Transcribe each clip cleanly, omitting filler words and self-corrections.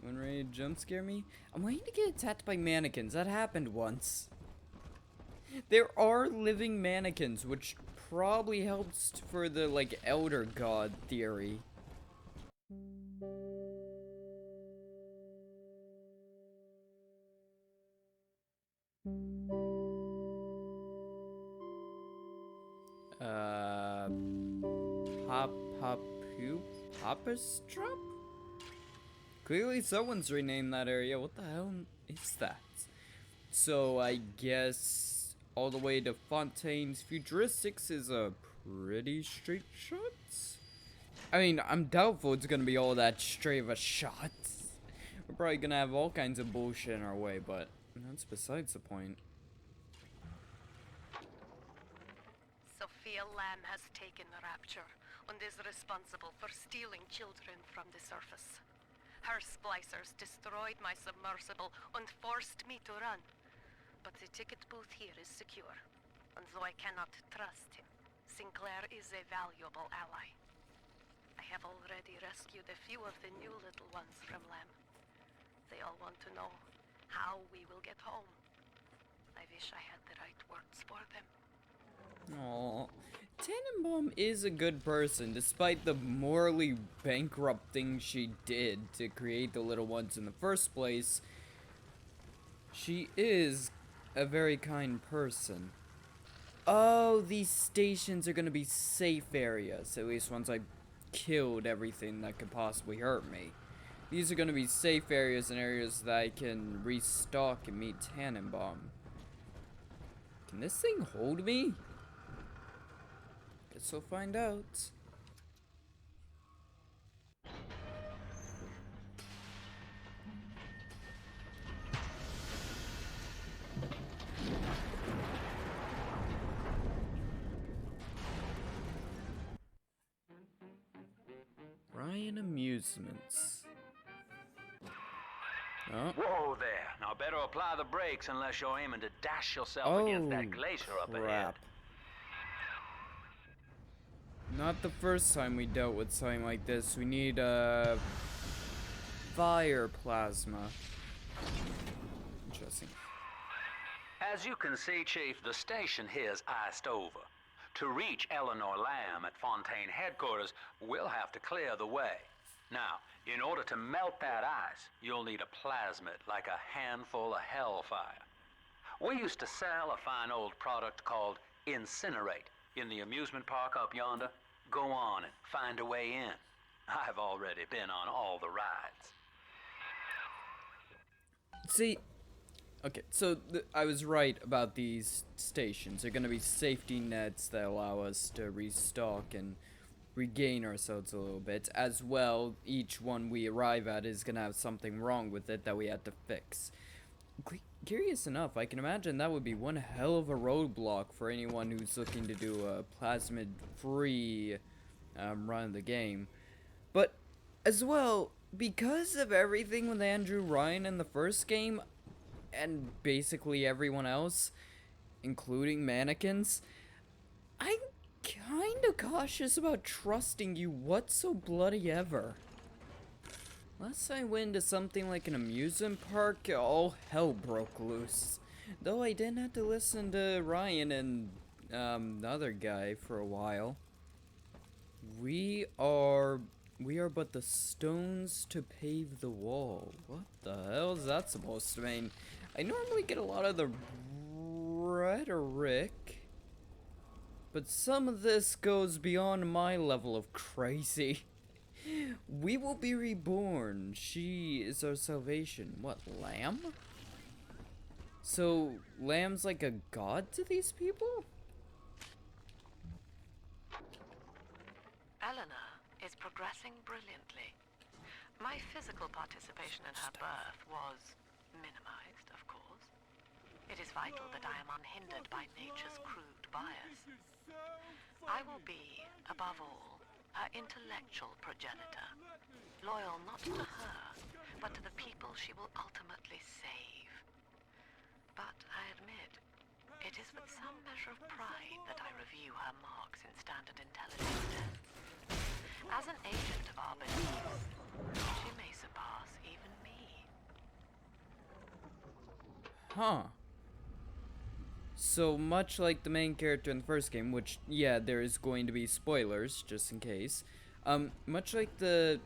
Someone ready to jump scare me? I'm waiting to get attacked by mannequins. That happened once. There are living mannequins, which probably helps for the, like, elder god theory. Papastrop? Clearly someone's renamed that area. What the hell is that? So I guess all the way to Fontaine's Futuristics is a pretty straight shot? I mean, I'm doubtful it's gonna be all that straight of a shot. We're probably gonna have all kinds of bullshit in our way, but that's besides the point. Sophia Lamb has taken the Rapture and is responsible for stealing children from the surface. Her splicers destroyed my submersible and forced me to run. But the ticket booth here is secure, and though I cannot trust him, Sinclair is a valuable ally. I have already rescued a few of the new little ones from Lamb. They all want to know how we will get home. I wish I had the right words for them. Aww. Tannenbaum is a good person, despite the morally bankrupt things she did to create the little ones in the first place. She is a very kind person. Oh, these stations are gonna be safe areas, at least once I killed everything that could possibly hurt me. These are gonna be safe areas and areas that I can restock and meet Tannenbaum. Can this thing hold me? Guess we'll find out. Ryan Amusements. Oh. Whoa there. Now better apply the brakes unless you're aiming to dash yourself against that glacier up ahead. Not the first time we dealt with something like this. We need fire plasma. Interesting. As you can see, Chief, the station here's iced over. To reach Eleanor Lamb at Fontaine headquarters, we'll have to clear the way. Now, in order to melt that ice, you'll need a plasmid, like a handful of hellfire. We used to sell a fine old product called Incinerate in the amusement park up yonder. Go on and find a way in. I've already been on all the rides. See, okay, so I was right about these stations. They're gonna be safety nets that allow us to restock and regain ourselves a little bit. As well, each one we arrive at is gonna have something wrong with it that we had to fix. Curious enough, I can imagine that would be one hell of a roadblock for anyone who's looking to do a plasmid-free run of the game. But, as well, because of everything with Andrew Ryan in the first game, and basically everyone else, including mannequins, I'm kinda cautious about trusting you whatsoever. Last I went to something like an amusement park, all hell broke loose. Though I didn't have to listen to Ryan and the other guy for a while. We are but the stones to pave the wall. What the hell is that supposed to mean? I normally get a lot of the rhetoric, but some of this goes beyond my level of crazy. We will be reborn. She is our salvation. What, Lamb? So, Lamb's like a god to these people? Eleanor is progressing brilliantly. My physical participation in her birth was minimized, of course. It is vital that I am unhindered by nature's crude bias. I will be, above all, her intellectual progenitor, loyal not to her, but to the people she will ultimately save. But I admit, it is with some measure of pride that I review her marks in standard intelligence tests. As an agent of our beliefs, she may surpass even me. Huh. So much like the main character in the first game, which, yeah, there is going to be spoilers, just in case. Much like there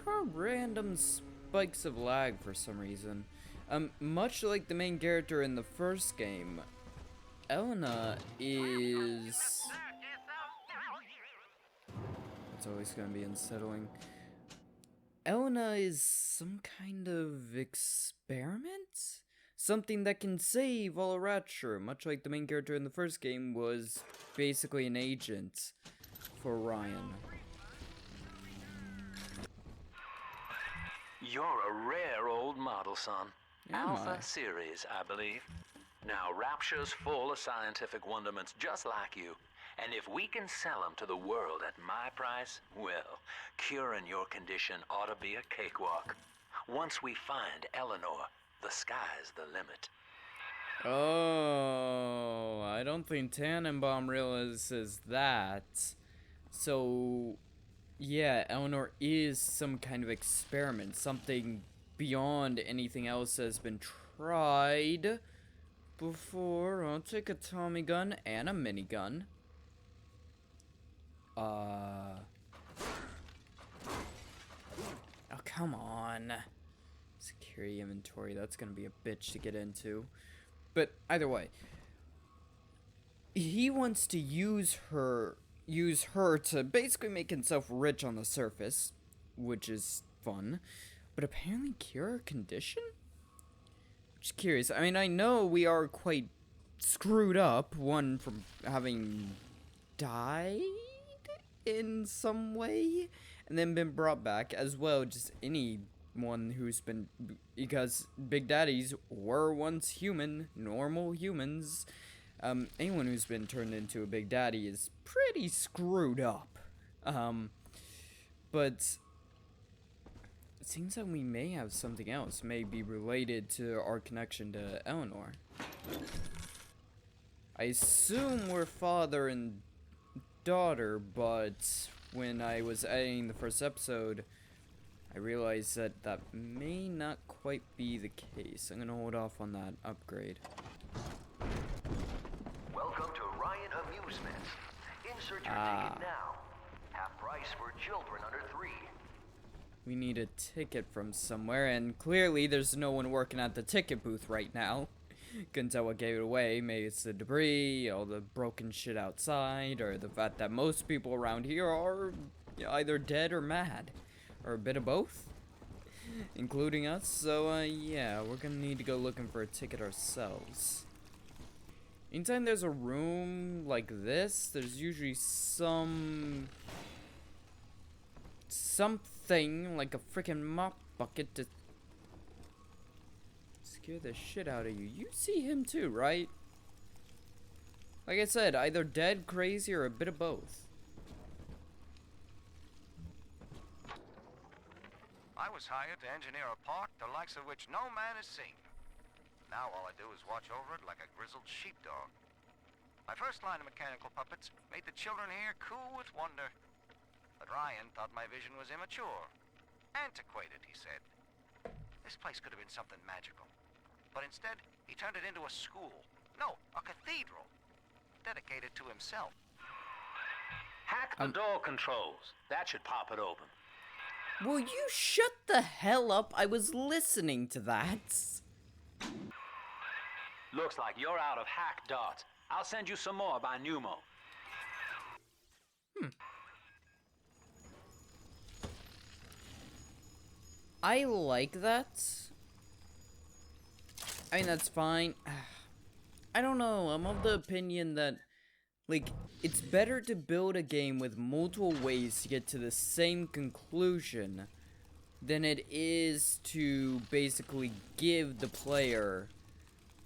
are random spikes of lag for some reason. Much like the main character in the first game, Elena is... It's always gonna be unsettling. Elena is some kind of experiment? Something that can save all Ratchet, much like the main character in the first game was basically an agent for Ryan. You're a rare old model, son. Am Alpha I? series, I believe. Now, Rapture's full of scientific wonderments just like you. And if we can sell them to the world at my price, well, curing your condition ought to be a cakewalk. Once we find Eleanor, the sky's the limit. Oh, I don't think Tannenbaum realizes that. So, yeah, Eleanor is some kind of experiment, something beyond anything else that has been tried before. I'll take a Tommy gun and a minigun. Oh, come on. Security inventory, that's gonna be a bitch to get into. But either way, he wants to use her to basically make himself rich on the surface, which is fun, but apparently cure her condition? Just curious. I mean, I know we are quite screwed up, one from having died in some way, and then been brought back, as well, just anyone who's been, because Big Daddies were once human, normal humans. Anyone who's been turned into a Big Daddy is pretty screwed up. But it seems like we may have something else, may be related to our connection to Eleanor. I assume we're father and daughter, but when I was editing the first episode, I realized that that may not quite be the case. I'm gonna hold off on that upgrade. Welcome to Ryan Amusements. Insert your ticket now. Half price for children under 3. We need a ticket from somewhere, and clearly there's no one working at the ticket booth right now. Couldn't tell what gave it away. Maybe it's the debris, all the broken shit outside, or the fact that most people around here are either dead or mad. Or a bit of both, including us. So, yeah, we're gonna need to go looking for a ticket ourselves. Anytime there's a room like this, there's usually something like a freaking mop bucket to scare the shit out of you. You see him too, right? Like I said, either dead, crazy, or a bit of both. I was hired to engineer a park the likes of which no man has seen. Now all I do is watch over it like a grizzled sheepdog. My first line of mechanical puppets made the children here cool with wonder. But Ryan thought my vision was immature. Antiquated, he said. This place could have been something magical. But instead, he turned it into a school. No, a cathedral. Dedicated to himself. Hack the door controls. That should pop it open. Will you shut the hell up? I was listening to that. Looks like you're out of hack darts. I'll send you some more by Pneumo. I like that. I mean, that's fine. I don't know. I'm of the opinion that, like, it's better to build a game with multiple ways to get to the same conclusion than it is to basically give the player,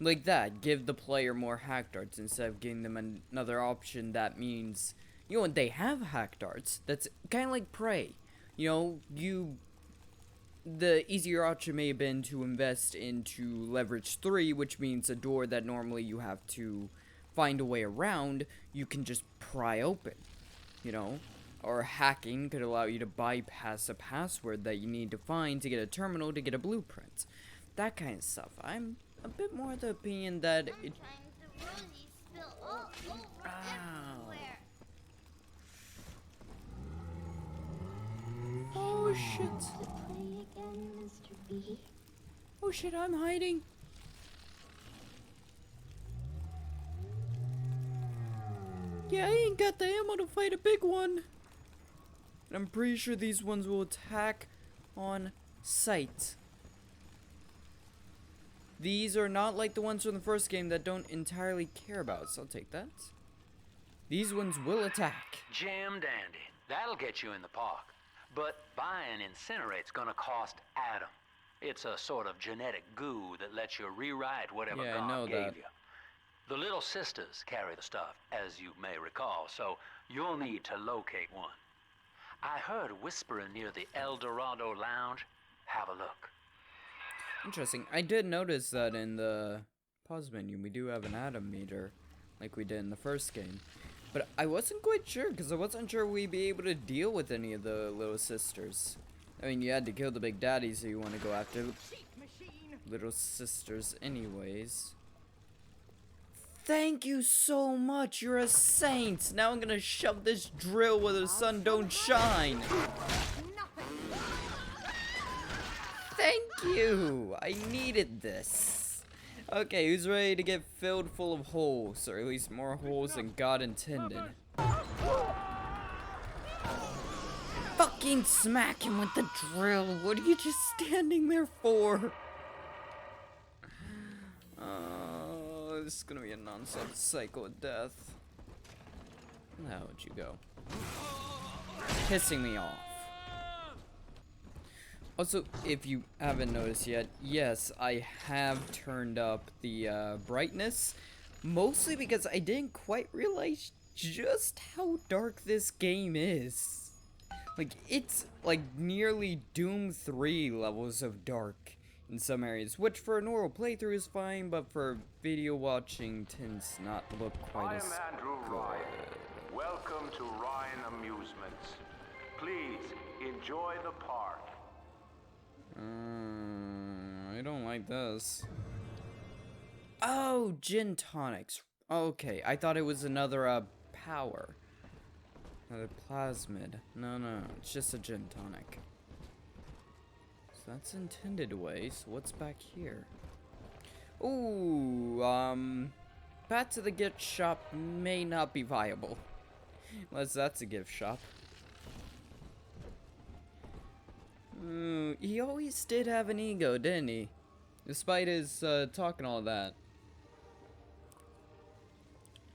give the player more hack darts instead of giving them another option that means, you know, they have hack darts. That's kind of like Prey. You know, the easier option may have been to invest into leverage 3, which means a door that normally you have to find a way around, you can just pry open, you know? Or hacking could allow you to bypass a password that you need to find to get a terminal to get a blueprint. That kind of stuff. I'm a bit more of the opinion that it. Sometimes the rosies spill all over everywhere. Oh shit! To play again, Mr. B. Oh shit! I'm hiding. Yeah, I ain't got the ammo to fight a big one. And I'm pretty sure these ones will attack on sight. These are not like the ones from the first game that don't entirely care about us. I'll take that. These ones will attack. Jam dandy. That'll get you in the park. But buying Incinerate's gonna cost Adam. It's a sort of genetic goo that lets you rewrite whatever Yeah, I know God gave that. you. The little sisters carry the stuff, as you may recall, so you'll need to locate one. I heard whispering near the El Dorado Lounge. Have a look. Interesting. I did notice that in the pause menu we do have an atom meter, like we did in the first game. But I wasn't quite sure, because I wasn't sure we'd be able to deal with any of the little sisters. I mean, you had to kill the big daddy, so you want to go after little sisters anyways. Thank you so much, you're a saint! Now I'm gonna shove this drill where the sun don't shine! Thank you! I needed this. Okay, who's ready to get filled full of holes, or at least more holes than God intended? Fucking smack him with the drill! What are you just standing there for? Oh, this is gonna be a non-stop cycle of death. How would you go? Pissing me off. Also, if you haven't noticed yet, yes, I have turned up the brightness, mostly because I didn't quite realize just how dark this game is. Like, it's like nearly Doom 3 levels of dark in some areas, which for a normal playthrough is fine, but for video watching tends not to look quite I as am Andrew Ryan. Welcome to Ryan Amusements. Please enjoy the park. I don't like this. Oh, gin tonics. Okay, I thought it was another power. Another plasmid. No, it's just a gin tonic. So that's intended way, so what's back here? Ooh, path to the gift shop may not be viable. Unless that's a gift shop. He always did have an ego, didn't he? Despite his talk and all that.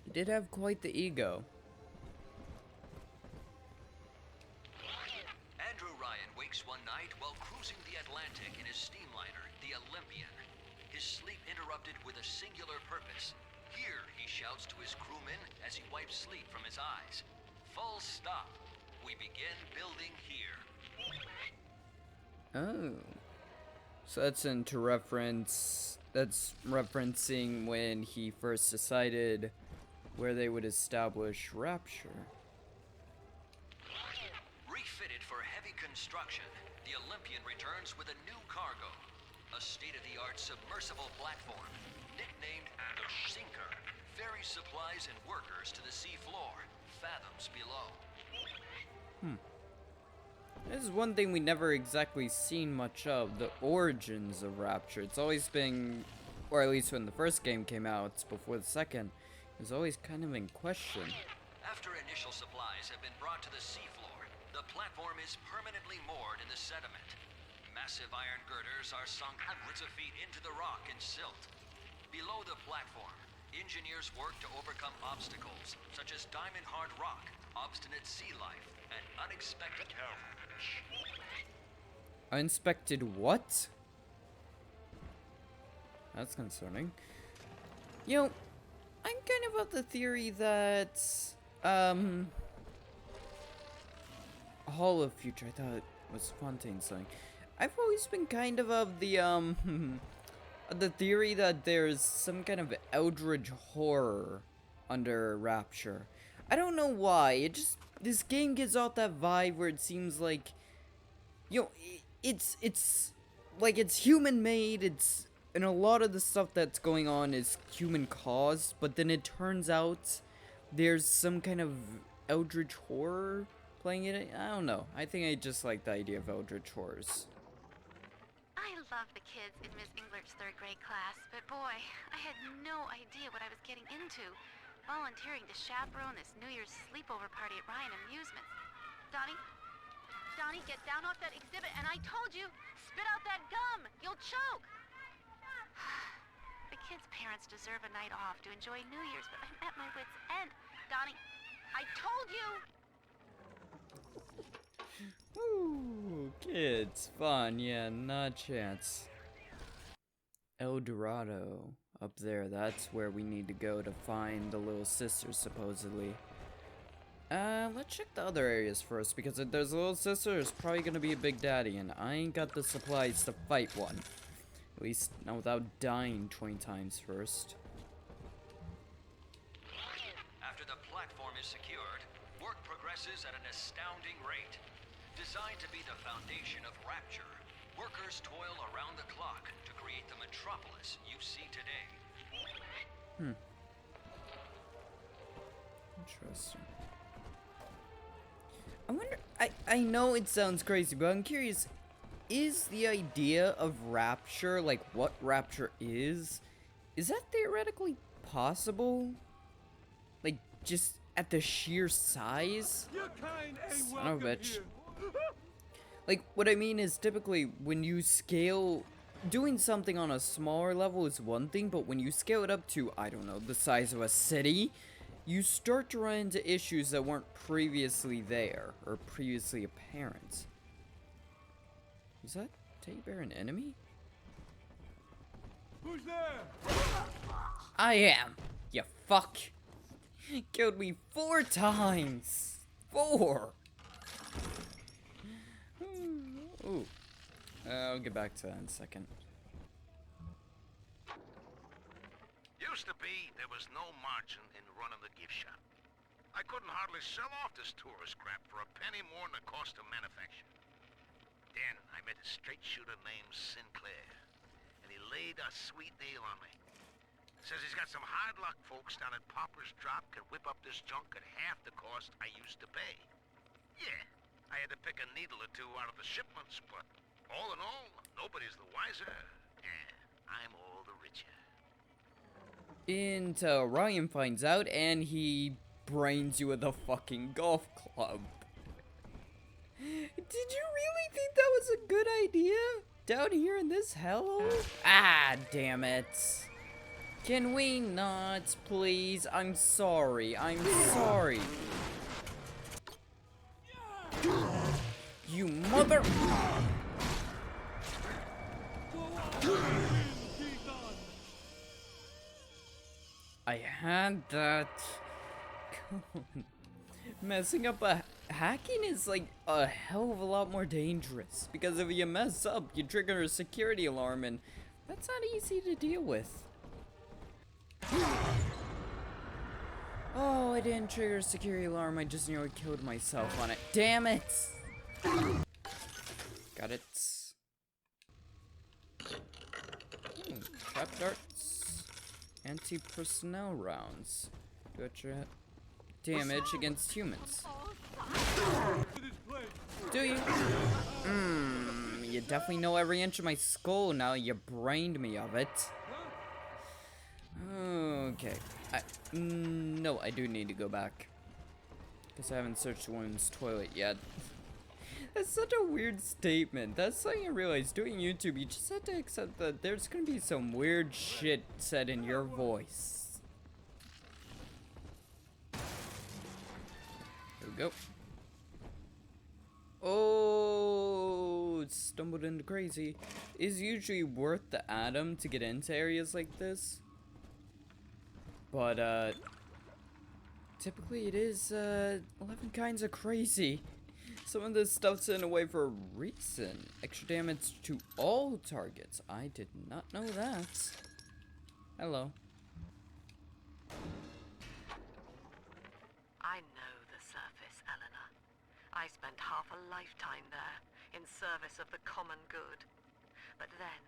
He did have quite the ego. Andrew Ryan wakes one night while cruising the Atlantic in his steamliner, the Olympian. His sleep interrupted with a singular purpose. Here, he shouts to his crewmen as he wipes sleep from his eyes. Full stop. We begin building here. Oh. So that's into reference. That's referencing when he first decided where they would establish Rapture. Refitted for heavy construction, the Olympian returns with a new cargo. A state-of-the-art submersible platform, nicknamed the Sinker, ferries supplies and workers to the sea floor, fathoms below. This is one thing we never exactly seen much of, the origins of Rapture. It's always been, or at least when the first game came out, before the second, it was always kind of in question. After initial supplies have been brought to the seafloor, the platform is permanently moored in the sediment. Massive iron girders are sunk hundreds of feet into the rock and silt. Below the platform, engineers work to overcome obstacles, such as diamond-hard rock, obstinate sea life, and unexpected help. Unexpected what? That's concerning. You know, I'm kind of of the theory that, Hall of Future, I thought it was Fontaine's saying. I've always been kind of the, the theory that there's some kind of eldritch horror under Rapture. I don't know why, this game gives off that vibe where it seems like, you know, it's like it's human made, it's and a lot of the stuff that's going on is human caused, but then it turns out there's some kind of eldritch horror playing in it. I don't know. I think I just like the idea of eldritch horrors. I love the kids in Miss English third grade class, but boy, I had no idea what I was getting into. Volunteering to chaperone this New Year's sleepover party at Ryan Amusements. Donnie? Donnie, get down off that exhibit, and I told you, spit out that gum! You'll choke! The kids' parents deserve a night off to enjoy New Year's, but I'm at my wit's end. Donnie, I told you! Ooh, kids, fun, yeah, not a chance. El Dorado, up there, that's where we need to go to find the little sisters, supposedly. Let's check the other areas first, because if there's a little sister, there's probably gonna be a big daddy, and I ain't got the supplies to fight one. At least, not without dying 20 times first. After the platform is secured, work progresses at an astounding rate. Designed to be the foundation of Rapture, workers toil around the clock to create the metropolis you see today. Interesting. I wonder, I know it sounds crazy, but I'm curious, is the idea of Rapture, like what Rapture is that theoretically possible? Like, just at the sheer size? Son of a bitch. Like, what I mean is, typically, when you scale, doing something on a smaller level is one thing, but when you scale it up to, I don't know, the size of a city, you start to run into issues that weren't previously there, or previously apparent. Is that teddy bear an enemy? Who's there? I am, you fuck. Killed me 4 times. 4. Ooh. I'll get back to that in a second. Used to be there was no margin in running the gift shop. I couldn't hardly sell off this tourist crap for a penny more than the cost of manufacture. Then I met a straight shooter named Sinclair, and he laid a sweet deal on me. Says he's got some hard luck folks down at Popper's Drop can whip up this junk at half the cost I used to pay. Yeah, I had to pick a needle or two out of the shipments, but all in all, nobody's the wiser, and I'm all the richer. Until Ryan finds out and he brains you with a fucking golf club. Did you really think that was a good idea? Down here in this hellhole? Ah, damn it. Can we not, please? I'm sorry. I'm sorry. You mother... I had that. Messing up a hacking is like a hell of a lot more dangerous, because if you mess up, you trigger a security alarm, and that's not easy to deal with. Oh, I didn't trigger a security alarm, I just nearly killed myself on it. Damn it! Got it. Trap darts. Anti-personnel rounds. Do extra damage against humans. Do you? You definitely know every inch of my skull now you brained me of it. Okay. No, I do need to go back. Because I haven't searched the women's toilet yet. That's such a weird statement. That's something I realized. Doing YouTube, you just have to accept that there's gonna be some weird shit said in your voice. Here we go. Oh, stumbled into crazy. Is usually worth the atom to get into areas like this. But, typically it is, 11 kinds of crazy. Some of this stuff's in a way for a reason. Extra damage to all targets. I did not know that. Hello. I know the surface, Eleanor. I spent half a lifetime there, in service of the common good. But then,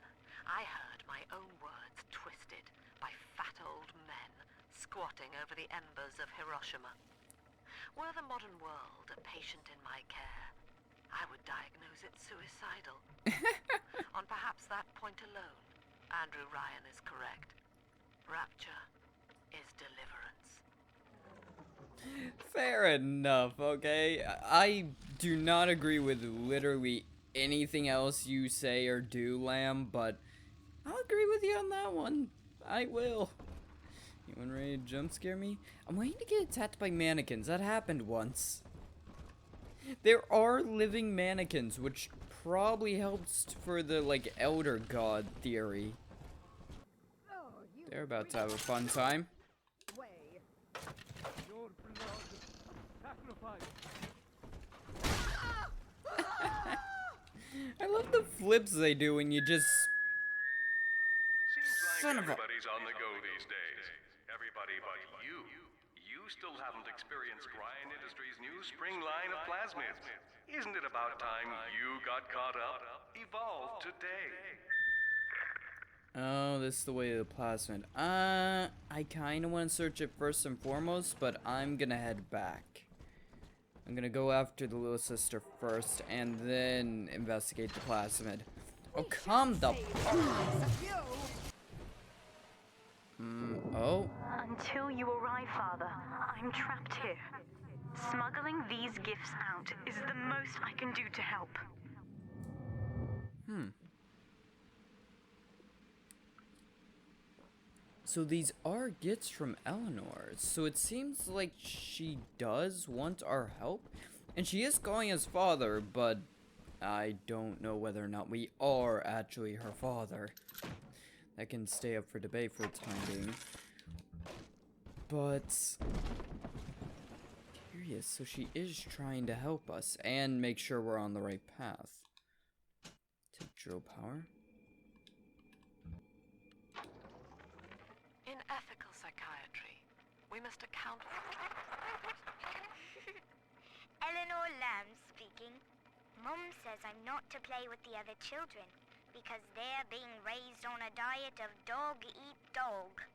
I heard my own squatting over the embers of Hiroshima. Were the modern world a patient in my care, I would diagnose it suicidal. On perhaps that point alone, Andrew Ryan is correct. Rapture is deliverance. Fair enough, okay? I do not agree with literally anything else you say or do, Lamb, but I'll agree with you on that one. I will. You want ready to jump scare me? I'm waiting to get attacked by mannequins. That happened once. There are living mannequins, which probably helps for the, like, elder god theory. They're about to have a fun time. I love the flips they do when you just... Seems like Son of a... everybody's on the go these days. Everybody but you. You still haven't experienced Ryan Industries' new spring line of plasmids. Isn't it about time you got caught up? Evolve today. Oh, this is the way of the plasmid. I kind of want to search it first and foremost, but I'm gonna head back. I'm gonna go after the little sister first, and then investigate the plasmid. Oh, come the... oh. Until you arrive, Father, I'm trapped here. Smuggling these gifts out is the most I can do to help. So these are gifts from Eleanor. So it seems like she does want our help. And she is calling us father, but I don't know whether or not we are actually her father. That can stay up for debate for the time being. But... curious, so she is trying to help us and make sure we're on the right path. To drill power? In ethical psychiatry, we must account for... Eleanor Lamb speaking. Mum says I'm not to play with the other children because they're being raised on a diet of dog-eat-dog.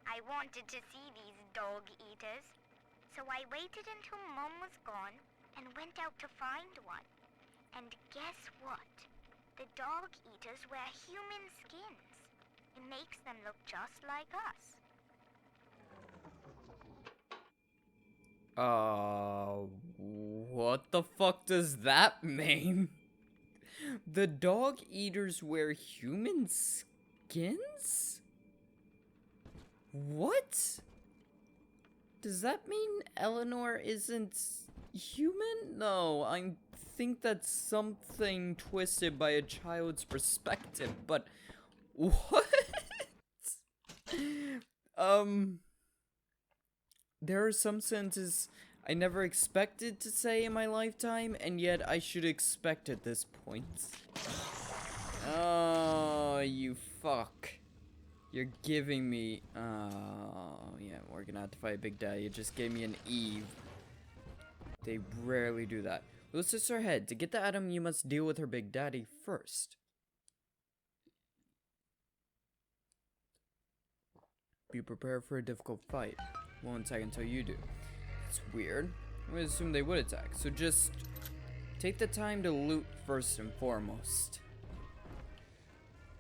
I wanted to see these dog-eaters, so I waited until Mum was gone and went out to find one. And guess what? The dog-eaters wear human skins. It makes them look just like us. What the fuck does that mean? The dog eaters wear human skins? What? Does that mean Eleanor isn't human? No, I think that's something twisted by a child's perspective, but what? There are some sentences I never expected to say in my lifetime, and yet I should expect at this point. Oh, you fuck. You're giving me... oh, yeah, we're gonna have to fight Big Daddy. You just gave me an Eve. They rarely do that. Little sister ahead. To get the atom, you must deal with her Big Daddy first. Be prepared for a difficult fight. Won't attack until you do. It's weird. I would assume they would attack. So just take the time to loot first and foremost.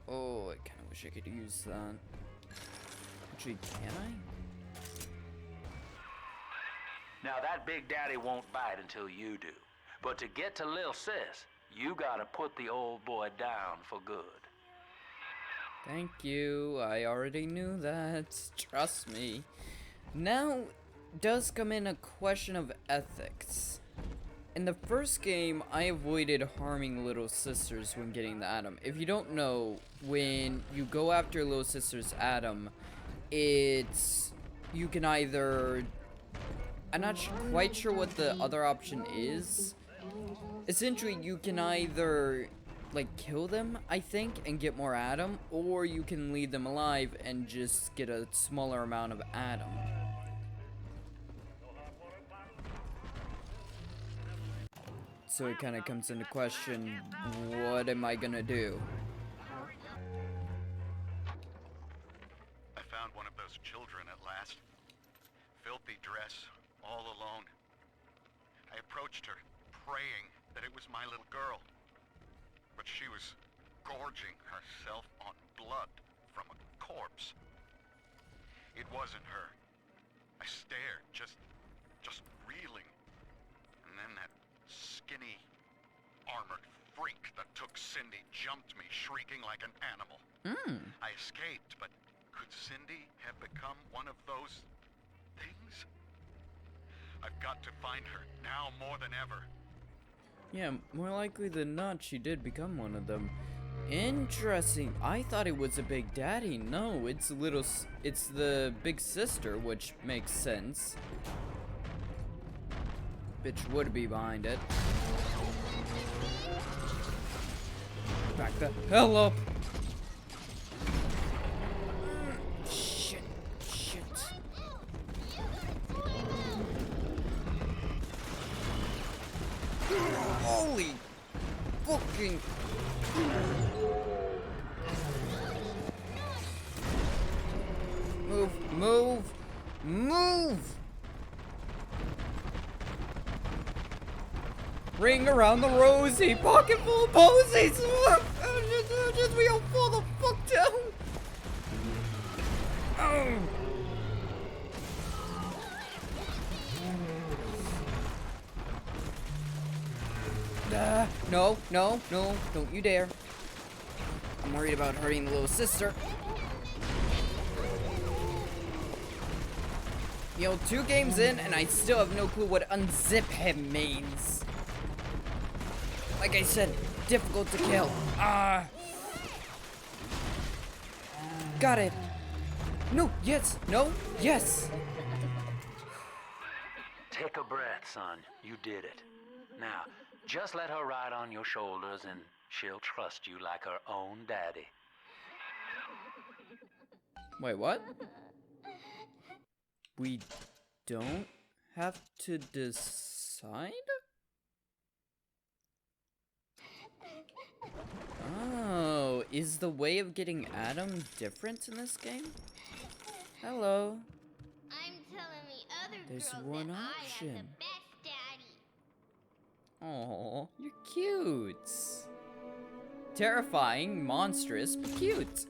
Oh, I kind of wish I could use that. Actually, can I? Now that Big Daddy won't bite until you do. But to get to Lil Sis, you gotta put the old boy down for good. Thank you. I already knew that. Trust me. Now does come in a question of ethics. In the first game, I avoided harming little sisters when getting the atom. If you don't know, when you go after little sister's atom, it's... you can either... I'm not quite sure what the other option is. Essentially, you can either, like, kill them, I think, and get more atom, or you can leave them alive and just get a smaller amount of atom. So it kind of comes into question, what am I gonna do? I found one of those children at last. filthy dress, all alone. I approached her, praying that it was my little girl. But she was gorging herself on blood from a corpse. It wasn't her. I stared, just reeling. And then that skinny, armored freak that took Cindy jumped me, shrieking like an animal. I escaped, but could Cindy have become one of those things? I've got to find her, now more than ever. Yeah, more likely than not, she did become one of them. Interesting. I thought it was a big daddy. No, it's the big sister, which makes sense. Bitch would be behind it. Back the hell up. Shit. Holy fucking. Move! Ring around the rosy, pocket full of posies! Just we all fall the fuck down! No, don't you dare. I'm worried about hurting the little sister. You know, 2 games in, and I still have no clue what unzip him means. Like I said, difficult to kill. Got it. No, yes, no, yes. Take a breath, son. You did it. Now, just let her ride on your shoulders and she'll trust you like her own daddy. Wait, what? We don't have to decide? Oh, is the way of getting Adam different in this game? Hello. I'm telling the other There's girls one that option. I am the best daddy. Aw, you're cute. Terrifying, monstrous, but cute.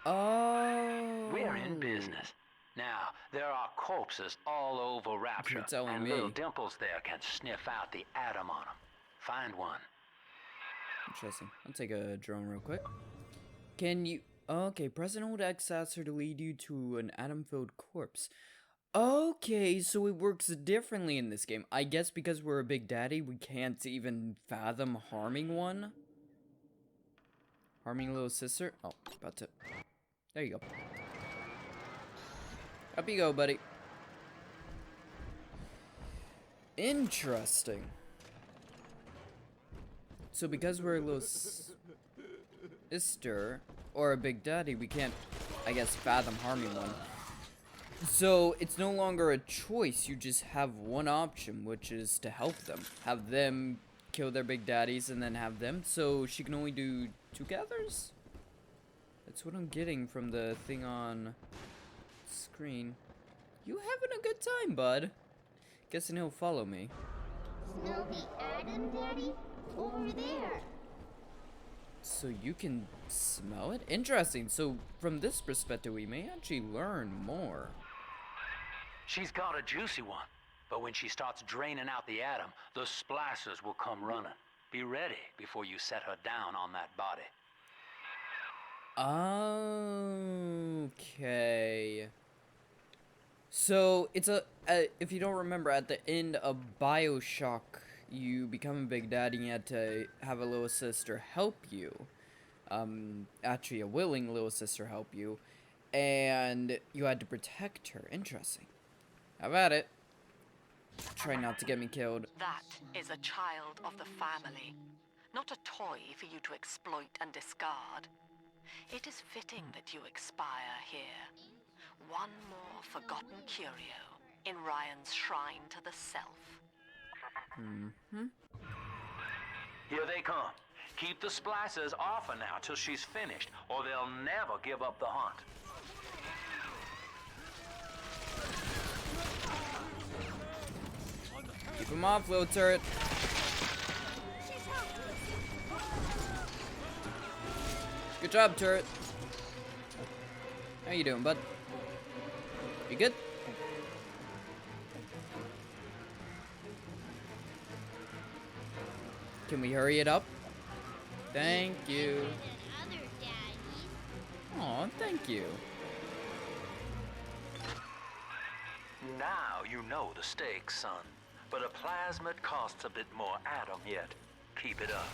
Oh. We're in business. Now, there are corpses all over Rapture, You're telling and me. little Dimples there can sniff out the Adam on them. Find one. Interesting. I'll take a drone real quick. Can you... Okay, press and hold X Axer to lead you to an Adam-filled corpse. Okay, so it works differently in this game. I guess because we're a big daddy, we can't even fathom harming one. Harming a little sister. Oh, about to... There you go. Up you go, buddy. Interesting. So because we're a little sister, or a big daddy, we can't, I guess, fathom harming one. So it's no longer a choice, you just have one option, which is to help them. Have them kill their big daddies and then have them, so she can only do 2 gathers? That's what I'm getting from the thing on screen. You having a good time, bud? Guessing he'll follow me. Smell the Adam, Daddy? Over there. So you can smell it? Interesting. So from this perspective, we may actually learn more. She's got a juicy one, but when she starts draining out the Adam, the splicers will come running. Be ready before you set her down on that body. Okay. So it's if you don't remember, at the end of BioShock, you become a big daddy and you had to have a little sister help you. Actually a willing little sister help you. And you had to protect her. Interesting. Have at it. Try not to get me killed. That is a child of the family, not a toy for you to exploit and discard. It is fitting that you expire here. One more forgotten curio in Ryan's shrine to the self. Here they come. Keep the splicers off her now till she's finished, or they'll never give up the hunt. Keep him off, little turret. Good job, turret. How you doing, bud? You good? Can we hurry it up? Thank you. Aw, thank you. Now you know the stakes, son. But a plasmid costs a bit more atom yet. Keep it up.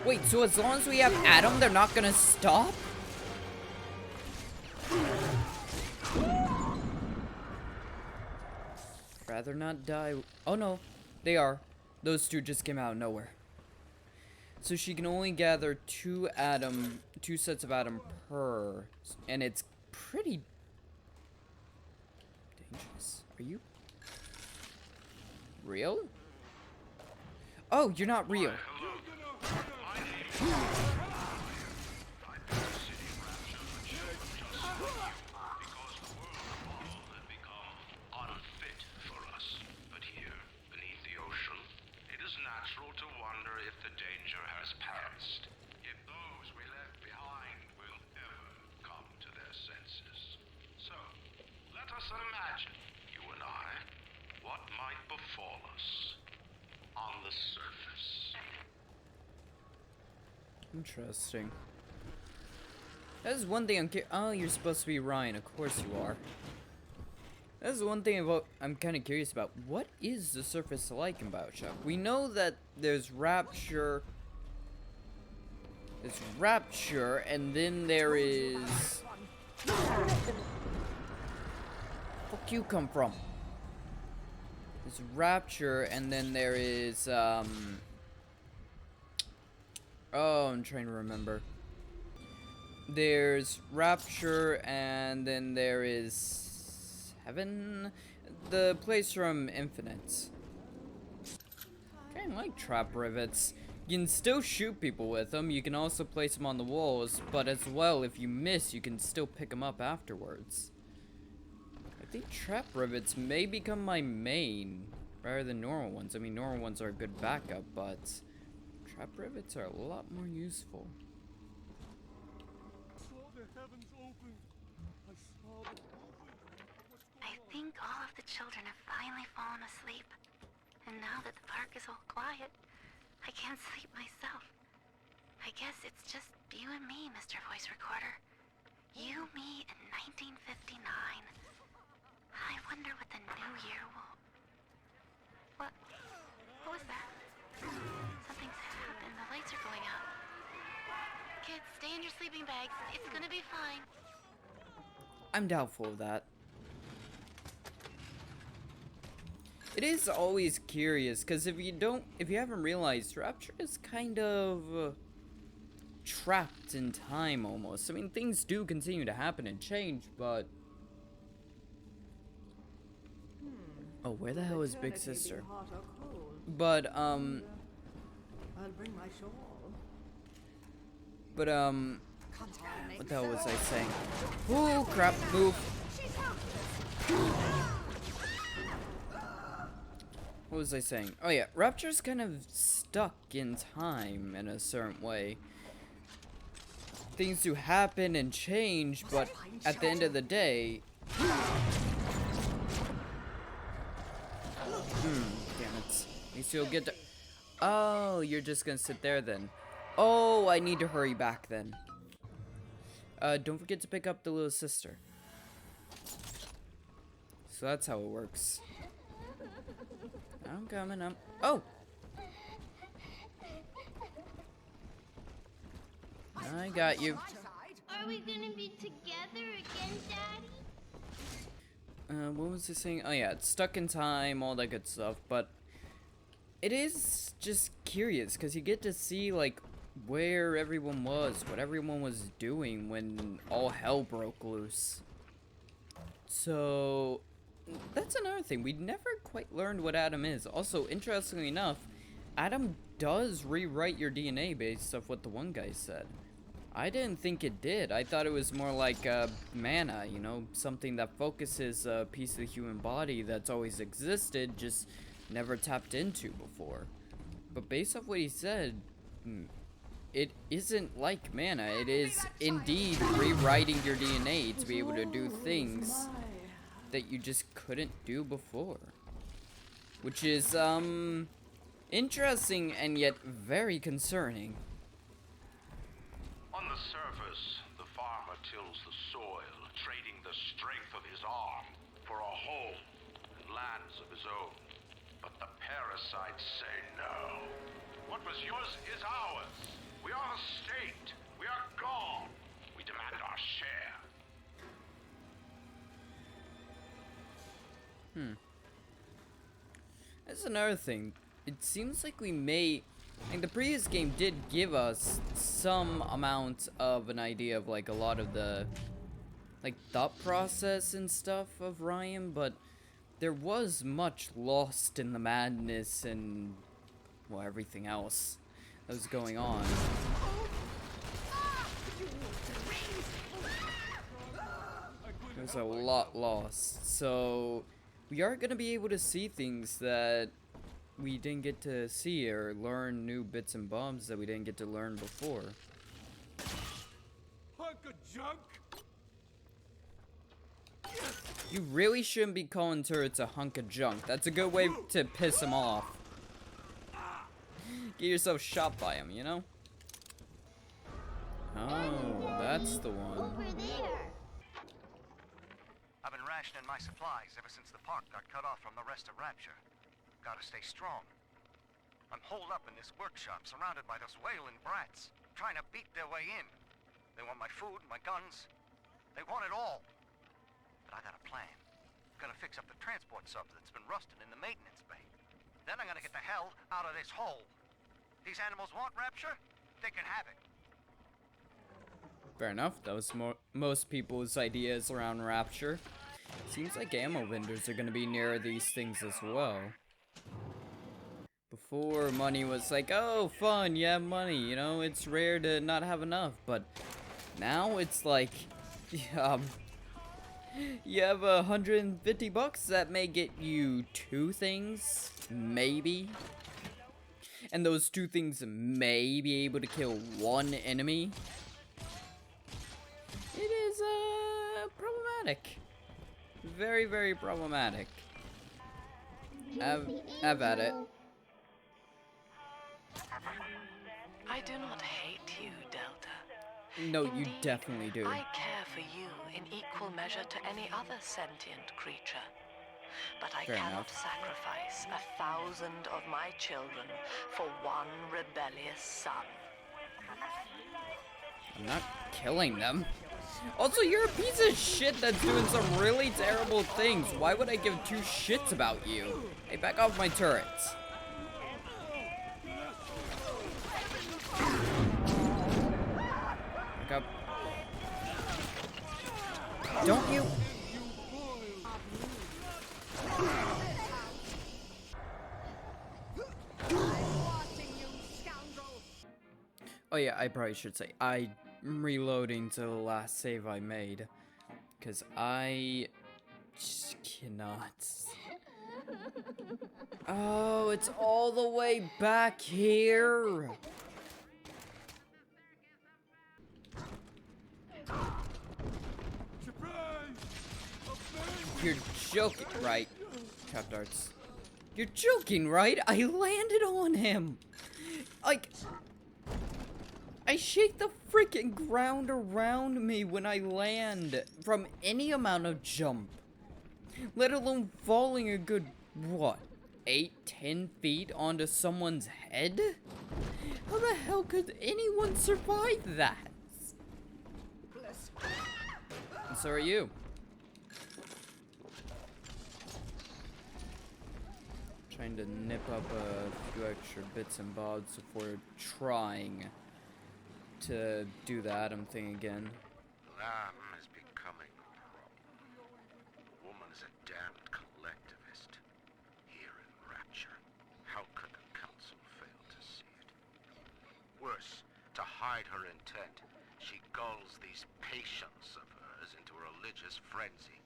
Wait, so as long as we have Adam, they're not gonna stop? Rather not die. Oh no, they are. Those two just came out of nowhere. So she can only gather two sets of Adam per, and it's pretty dangerous. Are you real? Oh, you're not real. Imagine, you and I, what might befall us on the surface. Interesting. That is one thing oh, you're supposed to be Ryan. Of course you are. That is one thing about I'm kind of curious about. What is the surface like in BioShock? We know that there's Rapture. There's Rapture, and then there is... Fuck you come from? There's Rapture, and then there is, oh, I'm trying to remember. There's Rapture, and then there is... Heaven? The place from Infinite. Kinda like trap rivets. You can still shoot people with them. You can also place them on the walls, but as well, if you miss, you can still pick them up afterwards. I think trap rivets may become my main rather than normal ones. I mean, normal ones are a good backup, but trap rivets are a lot more useful. I think all of the children have finally fallen asleep. And now that the park is all quiet, I can't sleep myself. I guess it's just you and me, Mr. Voice Recorder. You, me, and 1959. I wonder what the new year will... What was that? Something's happened. The lights are going out. Kids, stay in your sleeping bags. It's gonna be fine. I'm doubtful of that. It is always curious, because if you haven't realized, Rapture is kind of trapped in time almost. I mean, things do continue to happen and change, but... Oh, where the hell is Big Sister? But, I'll bring my shawl. But, what the hell was I saying? Ooh, crap, move. What was I saying? Oh yeah, Rapture's kind of stuck in time in a certain way. Things do happen and change, but at the end of the day... damn it. At least you'll get to... Oh, you're just gonna sit there then. Oh, I need to hurry back then. Don't forget to pick up the little sister. So that's how it works. I'm coming up. Oh! I got you. Are we gonna be together again, Daddy? What was I saying? Oh yeah, it's stuck in time, all that good stuff, but it is just curious, because you get to see, like, where everyone was, what everyone was doing when all hell broke loose. So... that's another thing. We never quite learned what Adam is. Also, interestingly enough, Adam does rewrite your DNA based off what the one guy said. I didn't think it did. I thought it was more like mana, you know, something that focuses a piece of the human body that's always existed, just never tapped into before. But based off what he said, it isn't like mana. It is indeed rewriting your DNA to be able to do things that you just couldn't do before. Which is, interesting and yet very concerning. On the surface, the farmer tills the soil, trading the strength of his arm for a home and lands of his own. But the parasites say no. What was yours is ours. We are the state. We are gone. We demand our share. That's another thing. It seems like we may... Like, the previous game did give us some amount of an idea of, like, a lot of the, like, thought process and stuff of Ryan, but there was much lost in the madness and, well, everything else that was going on. There's a lot lost, so we are going to be able to see things that we didn't get to see, or learn new bits and bobs that we didn't get to learn before. Hunk of junk. You really shouldn't be calling turrets a hunk of junk. That's a good way to piss them off. Get yourself shot by him, you know? Oh, that's the one. Over there. I've been rationing my supplies ever since the park got cut off from the rest of Rapture. Gotta stay strong. I'm holed up in this workshop, surrounded by those wailing brats, trying to beat their way in. They want my food, my guns. They want it all. But I got a plan. Gonna fix up the transport sub that's been rusting in the maintenance bay. Then I'm gonna get the hell out of this hole. These animals want Rapture? They can have it. Fair enough. That was most people's ideas around Rapture. Seems like ammo vendors are gonna be near these things as well. Before, money was like, oh, fun, you have money, you know, it's rare to not have enough, but now it's like, you have $150 that may get you 2 things, maybe, and those 2 things may be able to kill 1 enemy. It is, problematic. Very, very problematic. Have at it. I do not hate you, Delta. No, you definitely do. I care for you in equal measure to any other sentient creature. But I cannot sacrifice 1,000 of my children for 1 rebellious son. I'm not killing them. Also, you're a piece of shit that's doing some really terrible things. Why would I give 2 shits about you? Hey, back off my turrets. Back up. Don't you? Oh yeah, I probably should say, I'm reloading to the last save I made, because I just cannot. Oh, it's all the way back here. You're joking, right? Trap darts. You're joking, right? I landed on him. Like, I shake the freaking ground around me when I land from any amount of jump. Let alone falling a good, what, 8-10 feet onto someone's head? How the hell could anyone survive that? And so are you. Trying to nip up a few extra bits and bobs before trying to do the Adam thing again. Lamb is becoming a problem. The woman is a damned collectivist. Here in Rapture, how could the council fail to see it? Worse, to hide her intent She gulls these patients of hers into a religious frenzy.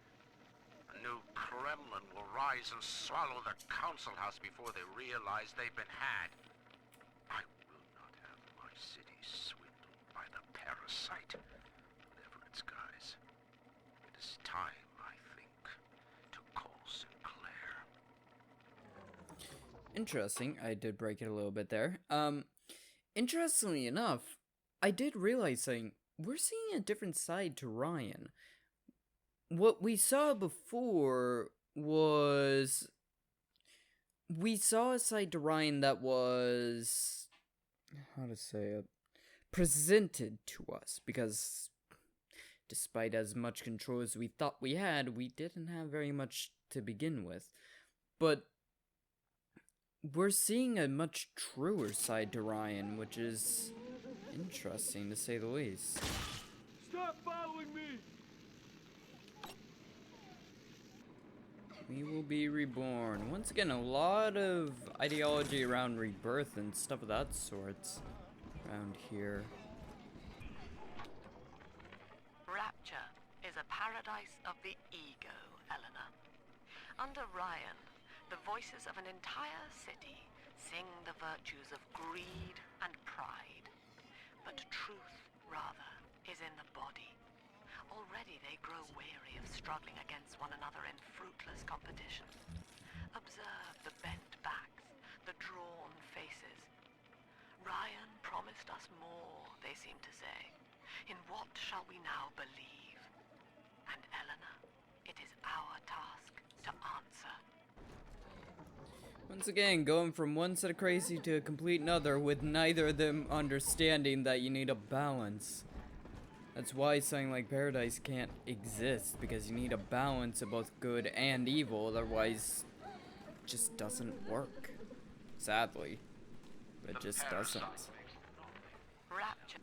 A new Kremlin will rise and swallow the council house before they realize they've been had. I will not have my city swindled by the parasite, whatever its guise. It is time, I think, to call Sinclair. Interesting. I did break it a little bit there. Interestingly enough, I did realize something. We're seeing a different side to Ryan. What we saw before was... we saw a side to Ryan that was... how to say it? Presented to us, because despite as much control as we thought we had, we didn't have very much to begin with. But we're seeing a much truer side to Ryan, which is interesting to say the least. Stop following me! We will be reborn. Once again, a lot of ideology around rebirth and stuff of that sort around here. Rapture is a paradise of the ego, Eleanor. Under Ryan, the voices of an entire city sing the virtues of greed and pride. But truth, rather, is in the body. Already they grow weary of struggling against one another in fruitless competition. Observe the bent backs, the drawn faces. Ryan promised us more, they seem to say. In what shall we now believe? And Eleanor, it is our task to answer. Once again, going from one set of crazy to a complete another, with neither of them understanding that you need a balance. That's why something like Paradise can't exist, because you need a balance of both good and evil, otherwise it just doesn't work. Sadly. It just doesn't. Rapture.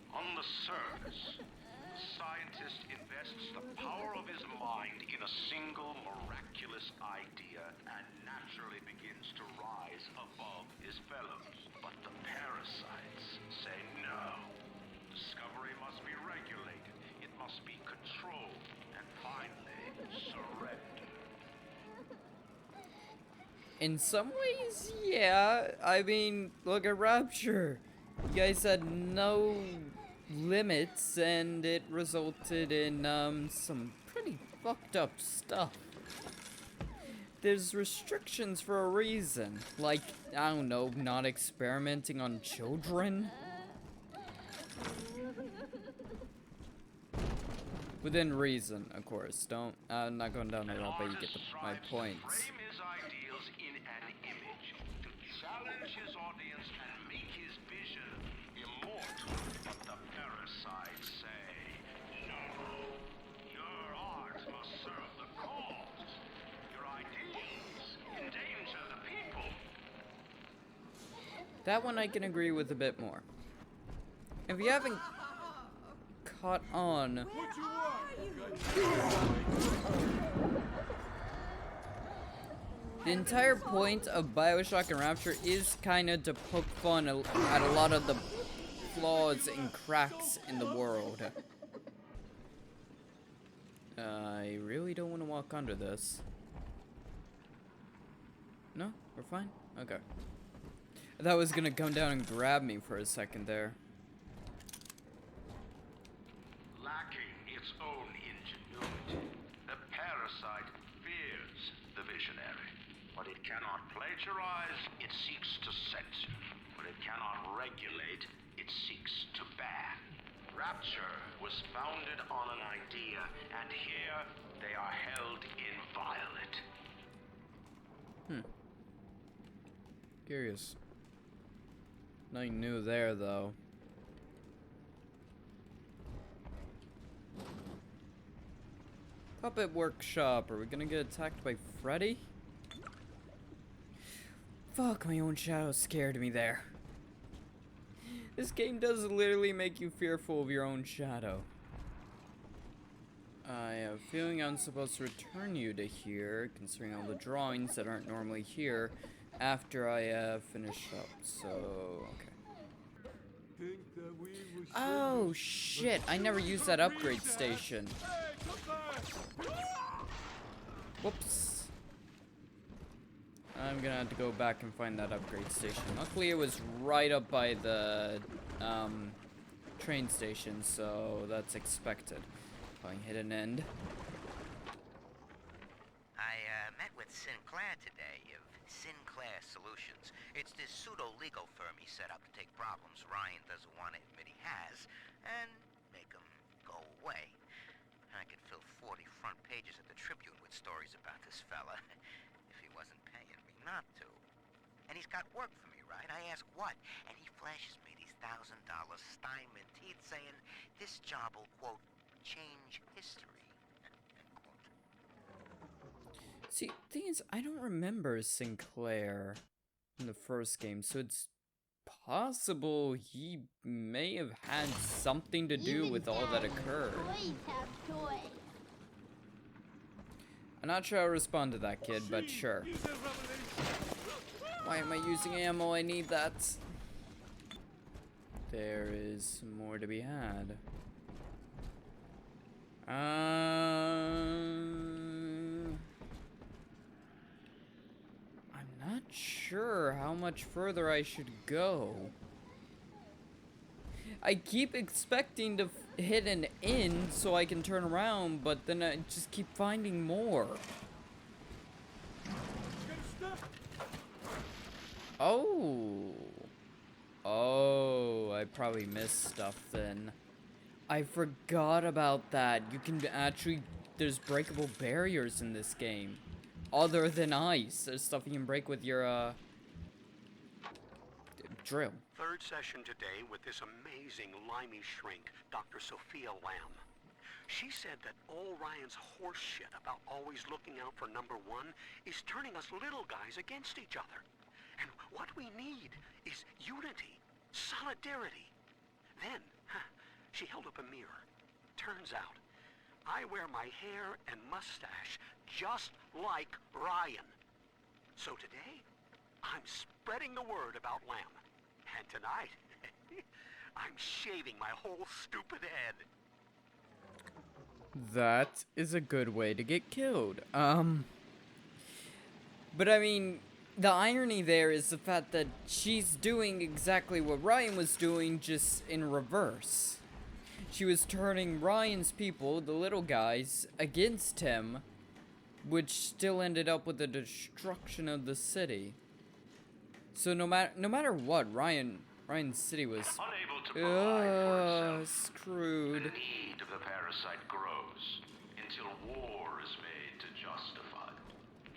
On the surface, the scientist invests the power of his mind in a single miraculous idea and naturally begins to rise above his fellows. But the parasites say no. Discovery must be regulated, it must be controlled, and finally, surrender. In some ways, yeah. I mean, look at Rapture. You guys had no limits, and it resulted in, some pretty fucked up stuff. There's restrictions for a reason. Like, I don't know, not experimenting on children? Within reason, of course. I'm not going down that route, but you get my points. Frame his ideals in an image to challenge his audience and make his vision immortal. But the parasites say, no, your art must serve the cause. Your ideals endanger the people. That one I can agree with a bit more. If you haven't caught on, the entire point of BioShock and Rapture is kind of to poke fun at a lot of the flaws and cracks in the world. I really don't want to walk under this. No? We're fine? Okay. I thought it was gonna come down and grab me for a second there. Lacking its own ingenuity, the parasite fears the visionary. What it cannot plagiarize, it seeks to censor. What it cannot regulate, it seeks to ban. Rapture was founded on an idea, and here they are held inviolate. Curious. Nothing new there, though. Puppet Workshop. Are we gonna get attacked by Freddy? Fuck, my own shadow scared me there. This game does literally make you fearful of your own shadow. I have a feeling I'm supposed to return you to here, considering all the drawings that aren't normally here, after I finish up, so, okay. Oh, shit. I never used that upgrade station. Whoops. I'm gonna have to go back and find that upgrade station. Luckily, it was right up by the train station, so that's expected. Probably hit an end. I met with Sinclair today of Sinclair Solutions. It's this pseudo-legal firm he set up to take problems Ryan doesn't want to admit he has and make them go away. I could fill 40 front pages of the Tribune with stories about this fella if he wasn't paying me not to. And he's got work for me, right? I ask what, and he flashes me these $1,000 Steinman teeth saying this job will, quote, change history, end quote. See, thing is, I don't remember Sinclair in the first game, so it's possible he may have had something to do with all that occurred. Toys have toys. I'm not sure I'll respond to that kid, but sure. Why am I using ammo? I need that. There is more to be had. I'm not sure how much further I should go. I keep expecting to hit an end so I can turn around, but then I just keep finding more. Oh. Oh, I probably missed stuff then. I forgot about that. You can actually, there's breakable barriers in this game. Other than ice. There's stuff you can break with your, drill. Third session today with this amazing limey shrink, Dr. Sophia Lamb. She said that all Ryan's horse shit about always looking out for number one is turning us little guys against each other. And what we need is unity, solidarity. Then, she held up a mirror. Turns out, I wear my hair and mustache just like Ryan. So today, I'm spreading the word about Lamb. And tonight, I'm shaving my whole stupid head. That is a good way to get killed. But I mean, the irony there is the fact that she's doing exactly what Ryan was doing, just in reverse. She was turning Ryan's people, the little guys, against him, which still ended up with the destruction of the city. So no matter what, Ryan's city was Unable to provide for itself, screwed. the need of the parasite grows until war is made to justify it.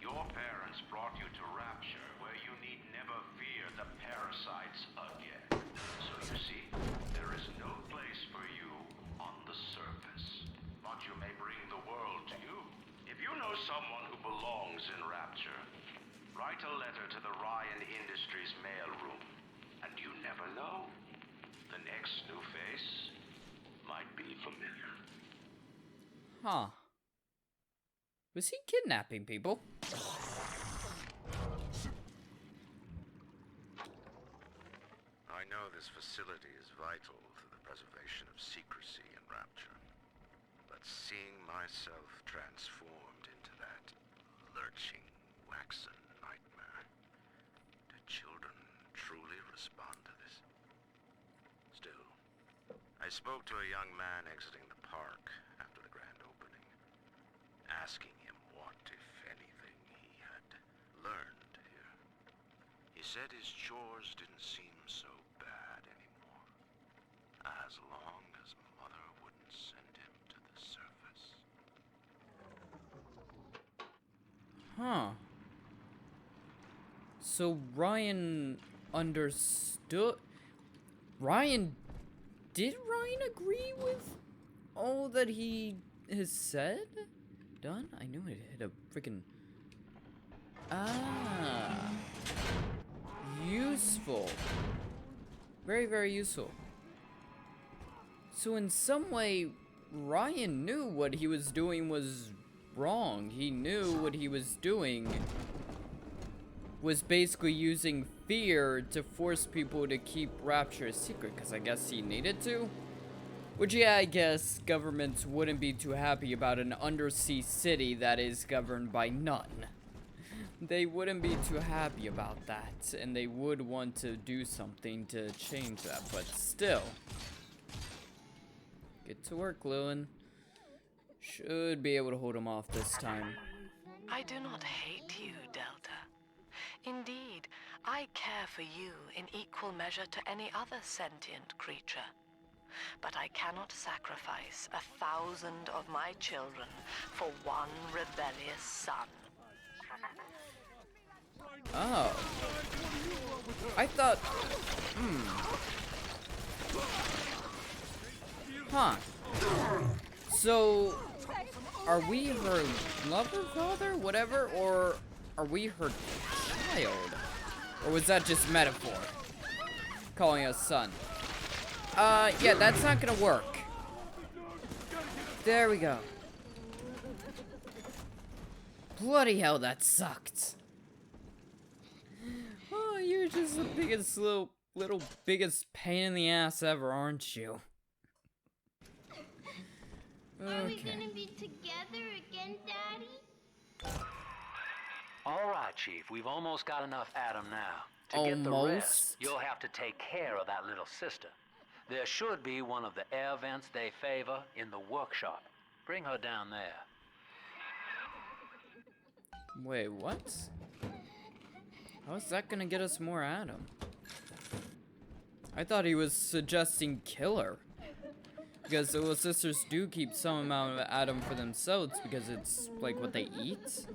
Your parents brought you to Rapture, where you need never fear the parasites again. So you see, there is no place for you on the surface, but you may bring the world to you. If you know someone who belongs in Rapture, write a letter to the Ryan Industries mailroom, and you never know. The next new face might be familiar. Huh. Was he kidnapping people? I know this facility is vital to the preservation of secrecy in Rapture, but seeing myself transformed into that lurching, waxen nightmare, do children truly respond to this? Still, I spoke to a young man exiting the park after the grand opening, asking him what, if anything, he had learned here. He said his chores didn't seem so bad anymore, as long as Mother wouldn't send him to the surface. Huh. So Ryan understood. Did Ryan agree with all that he has said? Done? I knew it hit a freaking. Ah. Useful. Very, very useful. So in some way, Ryan knew what he was doing was wrong. He knew what he was doing was basically using fear to force people to keep Rapture a secret, because I guess he needed to. Which, yeah, I guess governments wouldn't be too happy about an undersea city that is governed by none. They wouldn't be too happy about that, and they would want to do something to change that, but still. Get to work, Lewin. Should be able to hold him off this time. I do not hate you, Delta. Indeed, I care for you in equal measure to any other sentient creature. But I cannot sacrifice 1,000 of my children for one rebellious son. Oh. I thought... Huh. So, are we her lover, father, whatever, or are we her child? Or was that just metaphor? Calling us son. Yeah, that's not gonna work. There we go. Bloody hell, that sucked. Oh, you're just the biggest little biggest pain in the ass ever, aren't you? Are we gonna be together again, Daddy? All right, Chief. We've almost got enough Adam now. To get the rest, you'll have to take care of that little sister. There should be one of the air vents they favor in the workshop. Bring her down there. Wait, what? How is that gonna get us more Adam? I thought he was suggesting kill her. Because the little sisters do keep some amount of Adam for themselves because it's like what they eat.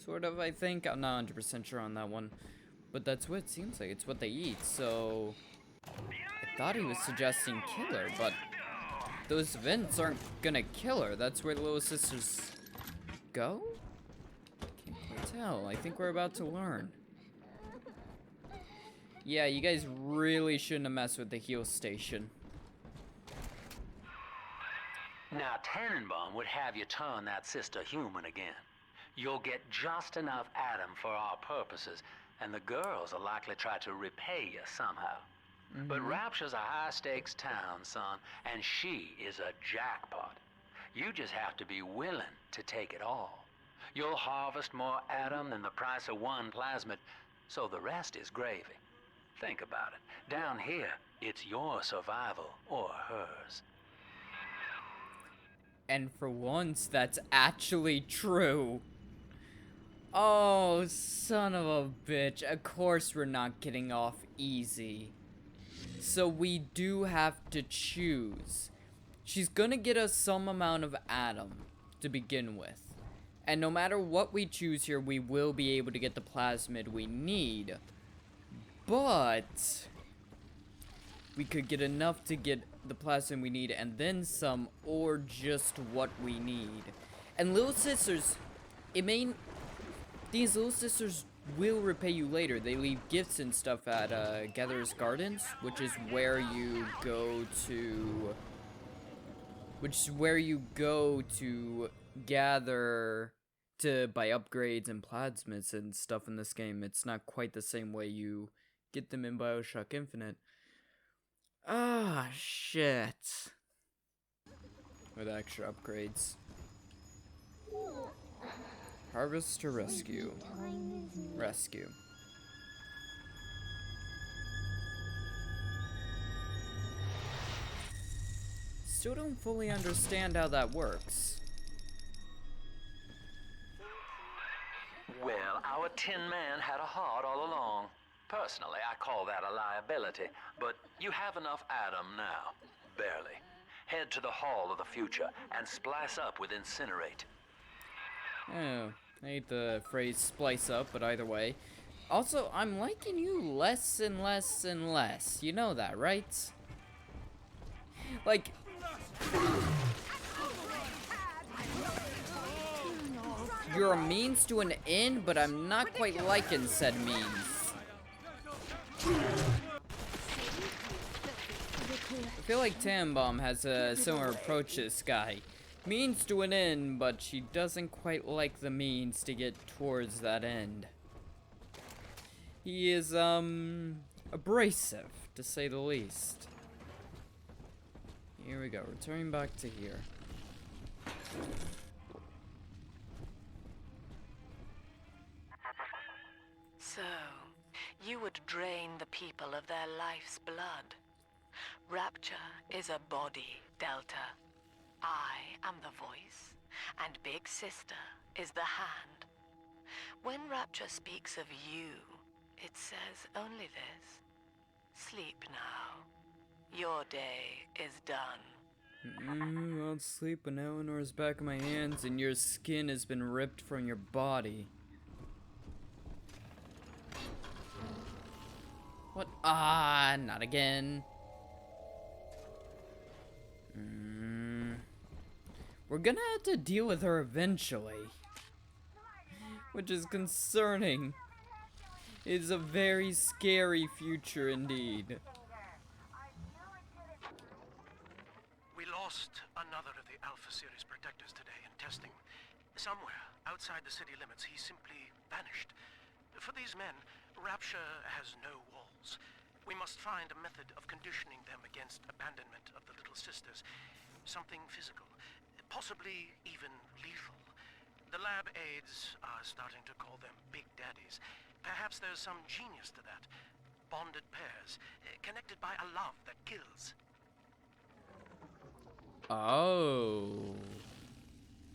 Sort of, I think. I'm not 100% sure on that one. But that's what it seems like. It's what they eat, so... I thought he was suggesting kill her, but... those vents aren't gonna kill her. That's where the little sisters go? Can't quite tell. I think we're about to learn. Yeah, you guys really shouldn't have messed with the heal station. Now, Tannenbaum would have you turn that sister human again. You'll get just enough Adam for our purposes, and the girls will likely try to repay you somehow. But Rapture's a high-stakes town, son, and she is a jackpot. You just have to be willing to take it all. You'll harvest more Adam than the price of one plasmid, so the rest is gravy. Think about it. Down here, it's your survival or hers. And for once, that's actually true. Oh, son of a bitch. Of course we're not getting off easy. So we do have to choose. She's gonna get us some amount of Adam to begin with. And no matter what we choose here, we will be able to get the plasmid we need. But we could get enough to get the plasmid we need and then some, or just what we need. And little sisters, these little sisters will repay you later. They leave gifts and stuff at Gatherer's Gardens, which is where you go to gather to buy upgrades and plasmids and stuff in this game. It's not quite the same way you get them in BioShock Infinite. Ah, shit. With extra upgrades. Harvest to rescue. Rescue. Still don't fully understand how that works. Well, our Tin Man had a heart all along. Personally, I call that a liability, but you have enough Adam now. Barely. Head to the Hall of the Future and splice up with Incinerate. Oh, I hate the phrase splice up, but either way. Also, I'm liking you less and less and less. You know that, right? Like... you're a means to an end, but I'm not quite liking said means. I feel like Tannenbaum has a similar approach to this guy. Means to an end, but she doesn't quite like the means to get towards that end. He is, abrasive, to say the least. Here we go, returning back to here. So, you would drain the people of their life's blood. Rapture is a body, Delta. I am the voice, and Big Sister is the hand. When Rapture speaks of you, it says only this. Sleep now. Your day is done. I'll sleep when Eleanor is back in my hands and your skin has been ripped from your body. What? Ah, not again. We're gonna have to deal with her eventually. Which is concerning. It's a very scary future indeed. We lost another of the Alpha Series protectors today in testing. Somewhere outside the city limits, he simply vanished. For these men, Rapture has no walls. We must find a method of conditioning them against abandonment of the Little Sisters. Something physical, possibly even lethal. The lab aides are starting to call them Big Daddies. Perhaps there's some genius to that. Bonded pairs, connected by a love that kills. Oh.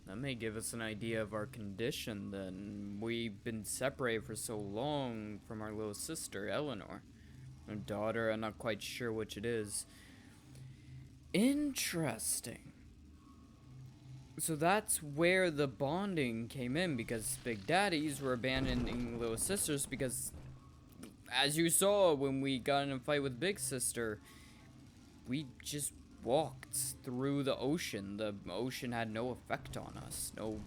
That may give us an idea of our condition then. We've been separated for so long from our little sister, Eleanor. Our daughter, I'm not quite sure which it is. Interesting. So that's where the bonding came in, because Big Daddies were abandoning little sisters because, as you saw when we got in a fight with Big Sister, we just walked through the ocean. The ocean had no effect on us. No,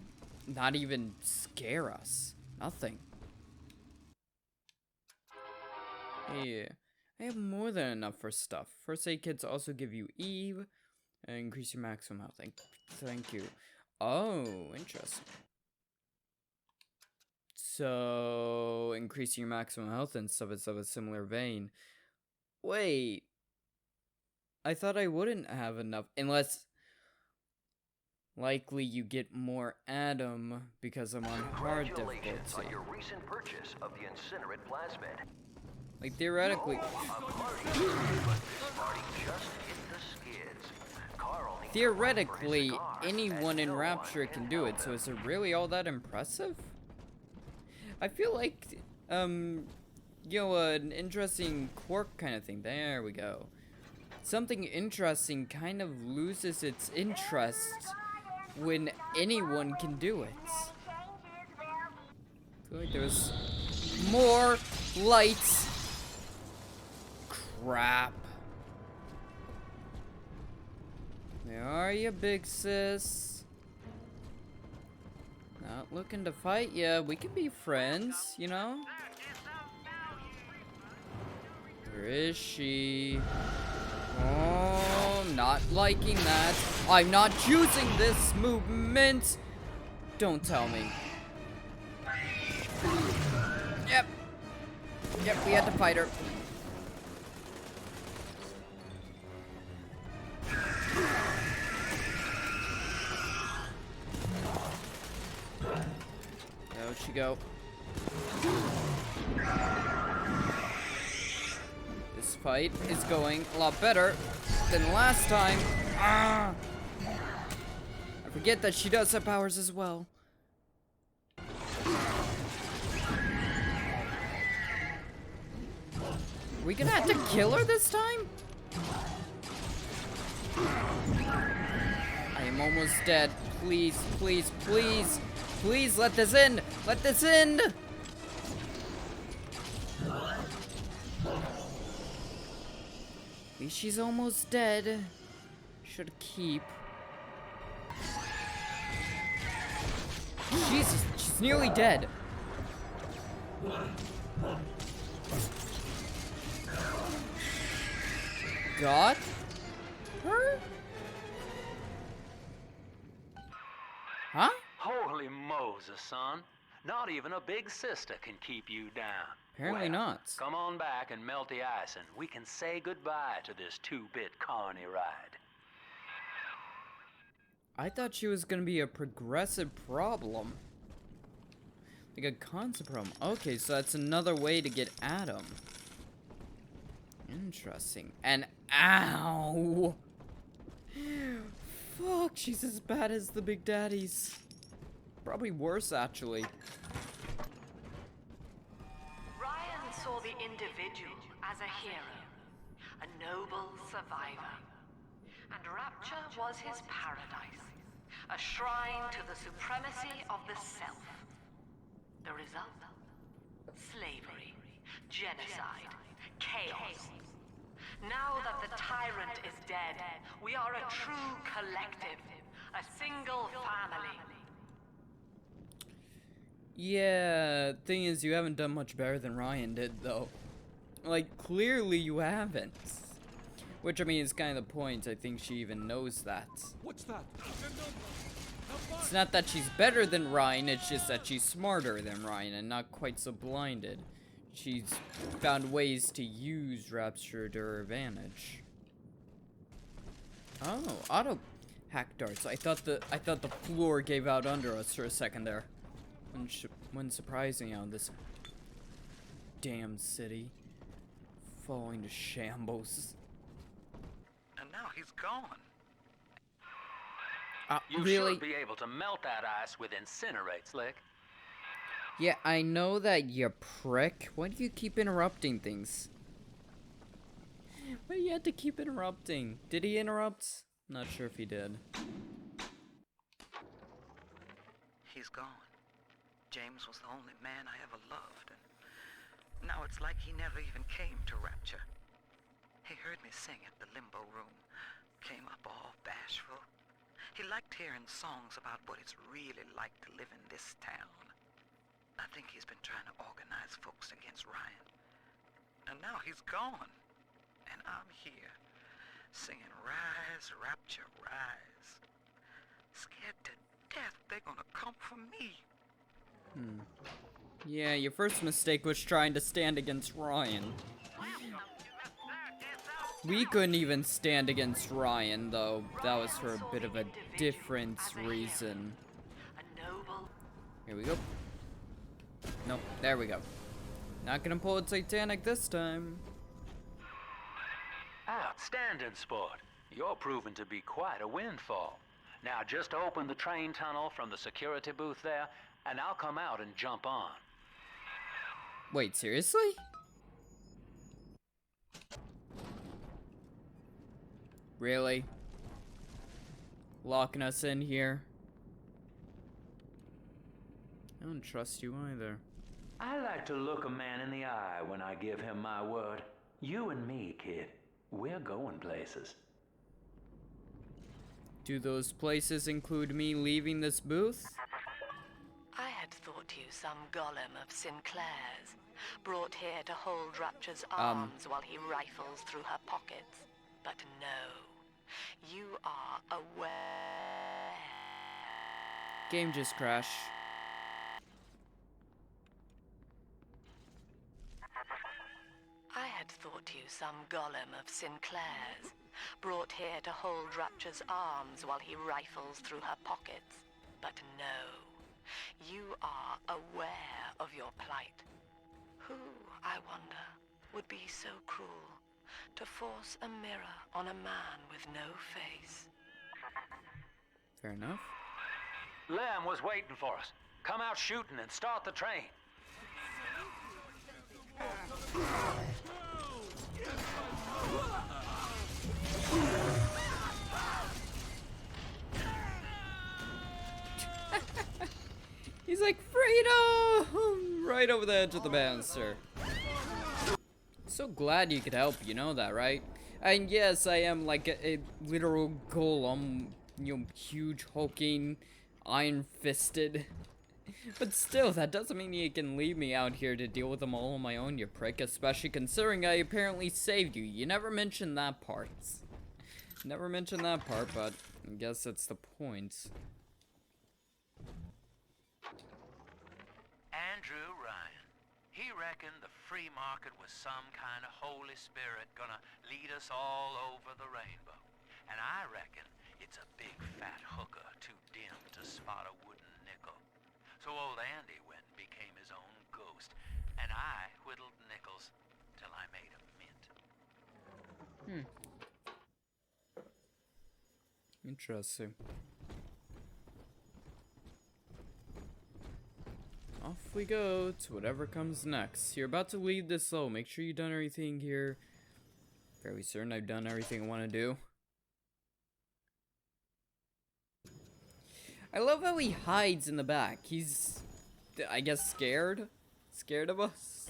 not even scare us. Nothing. Yeah, I have more than enough for stuff. First aid kits also give you Eve and increase your maximum health. Thank you. Oh, interesting. So, increasing your maximum health and stuff is of a similar vein. Wait. I thought I wouldn't have enough, unless likely you get more Adam because I'm on hard difficulty. Congratulations on your recent purchase of the incinerate plasmid. Like theoretically, theoretically anyone in Rapture can do it. So is it really all that impressive? I feel like, you know, an interesting quirk kind of thing. There we go. Something interesting kind of loses its interest when anyone can do it. I feel like there's more lights. Crap. Where are you, big sis? Not looking to fight ya. We can be friends, you know? Where is she? Oh, not liking that. I'm not choosing this movement. Don't tell me. Yep. Yep, we had to fight her. There she go. This fight is going a lot better than last time. I forget that she does have powers as well. Are we gonna have to kill her this time? I am almost dead. Please, please, please, please let this end. Let this end. At least she's almost dead. Should keep. Jesus, she's nearly dead. Got her? Huh? Holy Moses, son. Not even a big sister can keep you down. Apparently Well, not. Come on back and melt the ice, and we can say goodbye to this 2-bit carny ride. I thought she was gonna be a progressive problem. Like a constant problem. Okay, so that's another way to get at him. Interesting. And ow! Fuck, she's as bad as the Big Daddies. Probably worse, actually. Ryan saw the individual as a hero, a noble survivor. And Rapture was his paradise, a shrine to the supremacy of the self. The result? Slavery, genocide, chaos. Now that the tyrant is dead, we are a true collective, a single family. Yeah, thing is, you haven't done much better than Ryan did, though. Like, clearly you haven't. Which, I mean, is kind of the point. I think she even knows that. What's that? It's not that she's better than Ryan, it's just that she's smarter than Ryan and not quite so blinded. She's found ways to use Rapture to her advantage. Oh, auto hack darts. I thought the floor gave out under us for a second there. When surprising how this damn city falling to shambles. And now he's gone. You really? should be able to melt that ice with Incinerate, Slick. Yeah, I know that, you prick. Why do you keep interrupting things? Why do you have to keep interrupting? Did he interrupt? Not sure if he did. He's gone. James was the only man I ever loved, and now it's like he never even came to Rapture. He heard me sing at the limbo room, came up all bashful. He liked hearing songs about what it's really like to live in this town. I think he's been trying to organize folks against Ryan. And now he's gone. And I'm here, singing Rise, Rapture, Rise. Scared to death they're gonna come for me. Yeah, your first mistake was trying to stand against Ryan. We couldn't even stand against Ryan, though. That was for a bit of a different reason. Here we go. Nope, there we go. Not gonna pull a Titanic this time. Outstanding, sport. You're proving to be quite a windfall. Now just open the train tunnel from the security booth there, and I'll come out and jump on. Wait, seriously? Really? Locking us in here? I don't trust you either. I like to look a man in the eye when I give him my word. You and me, kid. We're going places. Do those places include me leaving this booth? I had thought you some golem of Sinclair's, brought here to hold Rapture's arms while he rifles through her pockets. But no, you are aware. Game just crashed. I had thought you some golem of Sinclair's, brought here to hold Rapture's arms while he rifles through her pockets. But no, you are aware of your plight. Who, I wonder, would be so cruel to force a mirror on a man with no face? Fair enough. Lamb was waiting for us. Come out shooting and start the train. He's like, freedom! Right over the edge of the banister. So glad you could help, you know that, right? And yes, I am like a literal golem, you know, huge, hulking, iron-fisted. But still, that doesn't mean you can leave me out here to deal with them all on my own, you prick. Especially considering I apparently saved you. You never mentioned that part. Never mentioned that part, but I guess that's the point. Andrew Ryan. He reckoned the free market was some kind of Holy Spirit gonna lead us all over the rainbow. And I reckon it's a big fat hooker too dim to spot a wooden nickel. So old Andy went and became his own ghost, and I whittled nickels till I made a mint. Interesting. Off we go to whatever comes next. You're about to leave this level. Make sure you've done everything here. Fairly certain I've done everything I want to do. I love how he hides in the back. He's, I guess, scared? Scared of us?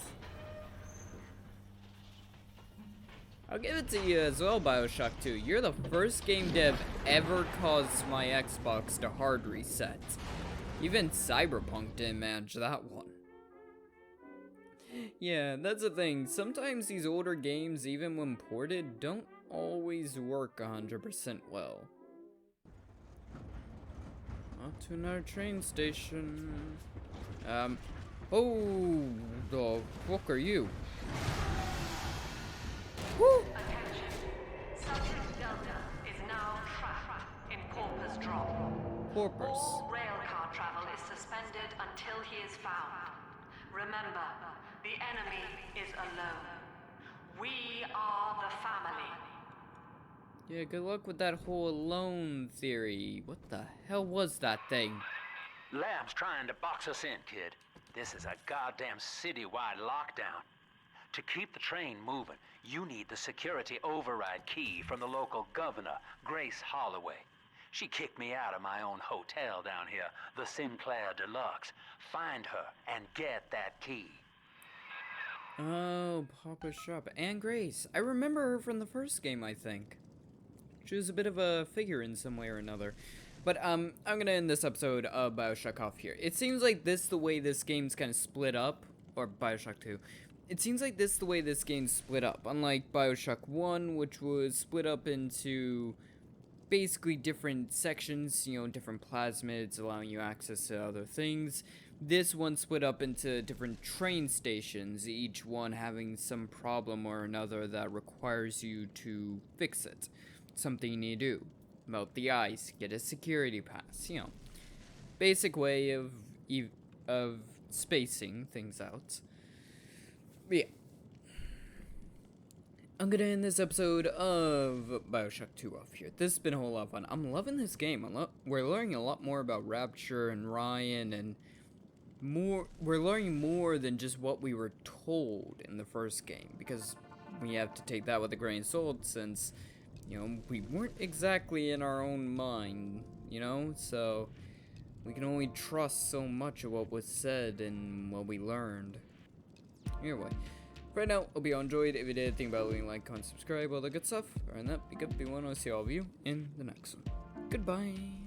I'll give it to you as well, BioShock 2. You're the first game dev ever caused my Xbox to hard reset. Even Cyberpunk didn't manage that one. Yeah, that's the thing. Sometimes these older games, even when ported, don't always work 100% well. Off to another train station. Oh, the fuck are you? Woo! Attention. Subject Delta is now trapped in Corpus Drop. Corpus. All railcar travel is suspended until he is found. Remember, the enemy is alone. We are the family. Yeah, good luck with that whole alone theory. What the hell was that thing? Lamb's trying to box us in, kid. This is a goddamn citywide lockdown. To keep the train moving, you need the security override key from the local governor, Grace Holloway. She kicked me out of my own hotel down here, the Sinclair Deluxe. Find her and get that key. Oh, Papa's shop. And Grace. I remember her from the first game, I think. She was a bit of a figure in some way or another. But, I'm gonna end this episode of BioShock off here. It seems like the way this game's kind of split up, or BioShock 2. It seems like the way this game's split up. Unlike BioShock 1, which was split up into basically different sections, you know, different plasmids allowing you access to other things. This one split up into different train stations, each one having some problem or another that requires you to fix it. Something you need to do. Melt the ice, get a security pass, you know. Basic way of spacing things out. But yeah. I'm gonna end this episode of BioShock 2 off here. This has been a whole lot of fun. I'm loving this game. We're learning a lot more about Rapture and Ryan, and we're learning more than just what we were told in the first game, because we have to take that with a grain of salt, since, you know, we weren't exactly in our own mind, you know, so we can only trust so much of what was said and what we learned. Anyway, right now, hope you all enjoyed. If you did, think about leaving a like, comment, subscribe, all that good stuff. Other than that, be good, be one. I'll see all of you in the next one. Goodbye.